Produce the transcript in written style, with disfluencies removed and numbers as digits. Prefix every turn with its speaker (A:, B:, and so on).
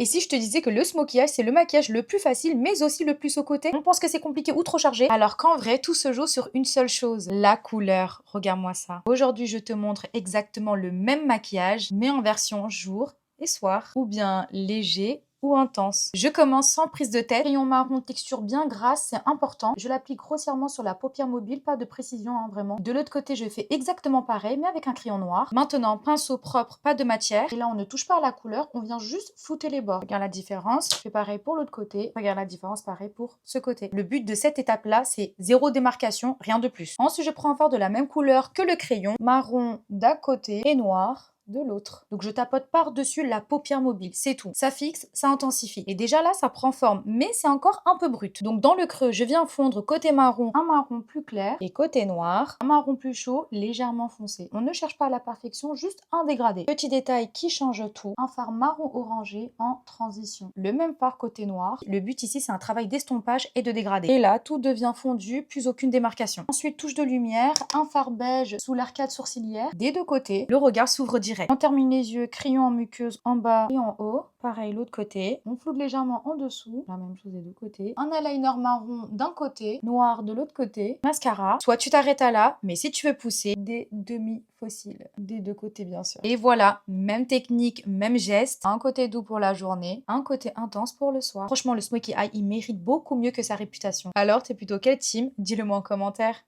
A: Et si je te disais que le smokey eye, c'est le maquillage le plus facile, mais aussi le plus haut-côté? On pense que c'est compliqué ou trop chargé, alors qu'en vrai, tout se joue sur une seule chose, la couleur. Regarde-moi ça. Aujourd'hui, je te montre exactement le même maquillage, mais en version jour et soir, ou bien léger ou intense. Je commence sans prise de tête. Crayon marron, texture bien grasse, c'est important. Je l'applique grossièrement sur la paupière mobile, pas de précision, hein, vraiment. De l'autre côté, je fais exactement pareil, mais avec un crayon noir. Maintenant, pinceau propre, pas de matière. Et là, on ne touche pas à la couleur, on vient juste flouter les bords. Regarde la différence. Je fais pareil pour l'autre côté. Regarde la différence, pareil pour ce côté. Le but de cette étape-là, c'est zéro démarcation, rien de plus. Ensuite, je prends un fard de la même couleur que le crayon. Marron d'un côté et noir de l'autre. Donc je tapote par-dessus la paupière mobile, c'est tout. Ça fixe, ça intensifie. Et déjà là, ça prend forme, mais c'est encore un peu brut. Donc dans le creux, je viens fondre côté marron, un marron plus clair, et côté noir, un marron plus chaud, légèrement foncé. On ne cherche pas la perfection, juste un dégradé. Petit détail qui change tout, un fard marron orangé en transition. Le même fard côté noir. Le but ici, c'est un travail d'estompage et de dégradé. Et là, tout devient fondu, plus aucune démarcation. Ensuite, touche de lumière, un fard beige sous l'arcade sourcilière. Des deux côtés, le regard s'ouvre direct. On termine les yeux, crayon en muqueuse en bas et en haut. Pareil, l'autre côté. On floute légèrement en dessous. La même chose des deux côtés. Un eyeliner marron d'un côté, noir de l'autre côté. Mascara. Soit tu t'arrêtes à là, mais si tu veux pousser, des demi-fossiles. Des deux côtés, bien sûr. Et voilà, même technique, même geste. Un côté doux pour la journée, un côté intense pour le soir. Franchement, le smokey eye, il mérite beaucoup mieux que sa réputation. Alors, t'es plutôt quel team? Dis-le moi en commentaire.